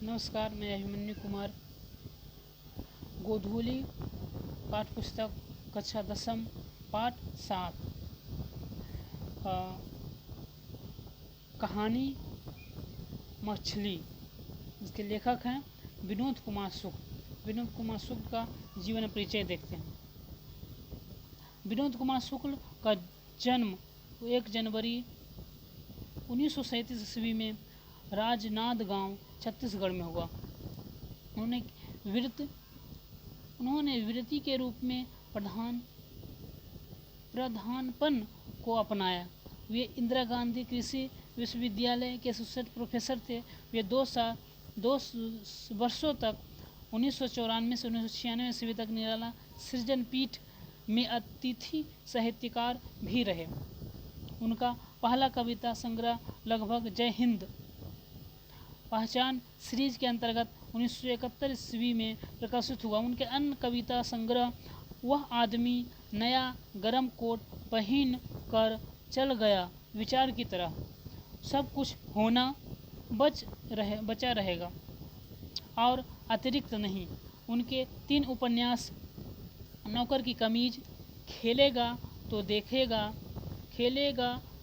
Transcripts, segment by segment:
नमस्कार, मैं अभिमन्यु कुमार। गोधूली पाठ्यपुस्तक कक्षा 10 पाठ 7 कहानी मछली, जिसके लेखक हैं विनोद कुमार शुक्ल। विनोद कुमार शुक्ल का जीवन परिचय देखते हैं। विनोद कुमार शुक्ल का जन्म 1 जनवरी 1937 ईस्वी में राजनांद गांव छत्तीसगढ़ में हुआ। उन्होंने वृत्ति के रूप में प्रधानपन को अपनाया। वे इंदिरा गांधी कृषि विश्वविद्यालय के एसोसिएट प्रोफेसर थे। वे 2 वर्षों तक 1994 से 1996 ईस्वी तक निराला सृजन पीठ में अतिथि साहित्यकार भी रहे। उनका पहला कविता संग्रह लगभग जय हिंद पहचान सीरीज के अंतर्गत 1971 ईस्वी में प्रकाशित हुआ। उनके अन्य कविता संग्रह वह आदमी नया गरम कोट पहन कर चल गया, विचार की तरह, सब कुछ होना बचा रहेगा और अतिरिक्त नहीं। उनके 3 उपन्यास नौकर की कमीज, खेलेगा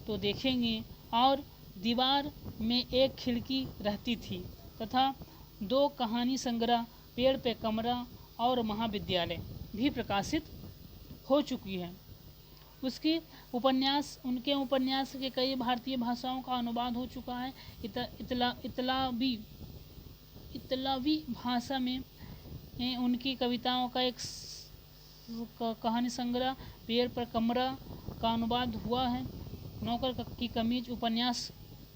तो देखेंगे और दीवार में एक खिड़की रहती थी तथा 2 कहानी संग्रह पेड़ पे कमरा और महाविद्यालय भी प्रकाशित हो चुकी है। उनके उपन्यास के कई भारतीय भाषाओं का अनुवाद हो चुका है। इतालवी भाषा में उनकी कविताओं का एक कहानी संग्रह पेड़ पर कमरा का अनुवाद हुआ है। नौकर की कमीज उपन्यास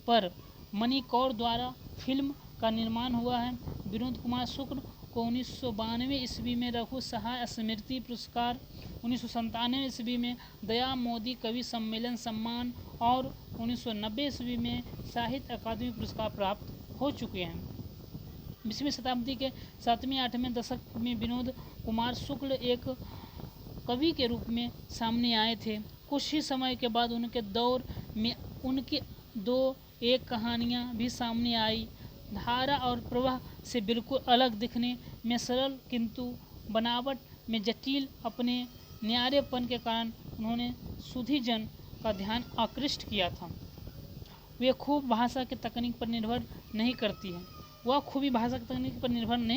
पर मणि कौर द्वारा फिल्म का निर्माण हुआ है। विनोद कुमार शुक्ल को 1992 ईस्वी में रघु सहाय स्मृति पुरस्कार, 1997 ईस्वी में दया मोदी कवि सम्मेलन सम्मान और 1990 ईस्वी में साहित्य अकादमी पुरस्कार प्राप्त हो चुके हैं। 20वीं शताब्दी के 7वें-8वें दशक में विनोद कुमार शुक्ल एक कवि के रूप में सामने आए थे। कुछ ही समय के बाद उनके दौर में उनकी 2-1 कहानियाँ भी सामने आई। धारा और प्रवाह से बिल्कुल अलग दिखने में सरल किंतु बनावट में जटिल अपने न्यारेपन के कारण उन्होंने सुधीजन का ध्यान आकृष्ट किया था। वे खूब भाषा की तकनीक पर निर्भर नहीं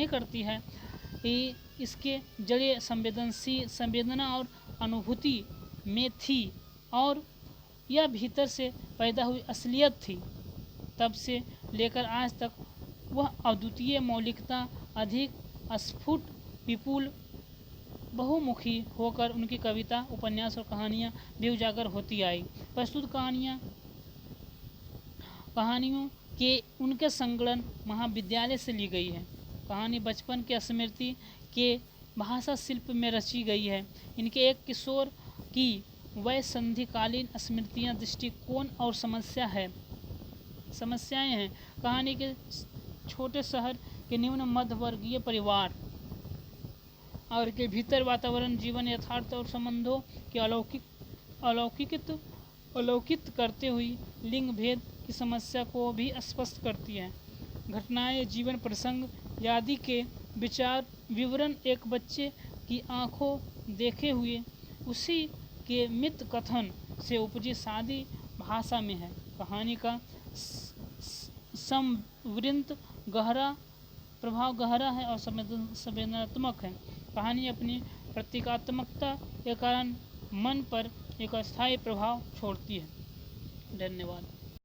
करती है। इसके जड़ें संवेदना और अनुभूति में थी और यह भीतर से पैदा हुई असलियत थी। तब से लेकर आज तक वह अद्वितीय मौलिकता अधिक स्फुट, विपुल, बहुमुखी होकर उनकी कविता, उपन्यास और कहानियाँ भी उजागर होती आई। प्रस्तुत कहानियों के उनके संकलन महाविद्यालय से ली गई है। कहानी बचपन के स्मृति के भाषा शिल्प में रची गई है। इनके एक किशोर की वह संधिकालीन स्मृतियाँ, दृष्टिकोण और समस्याएं हैं। कहानी के छोटे शहर के निम्न मध्य वर्गीय परिवार और के भीतर वातावरण, जीवन, यथार्थ और संबंधों के अलौकित करते हुए लिंग भेद की समस्या को भी स्पष्ट करती है। घटनाएं, जीवन प्रसंग आदि के विचार विवरण एक बच्चे की आंखों देखे हुए उसी के मित कथन से उपजी सादी भाषा में है। कहानी का संवृत्त प्रभाव गहरा है और संवेदनात्मक है। कहानी अपनी प्रतीकात्मकता के कारण मन पर एक अस्थायी प्रभाव छोड़ती है। धन्यवाद।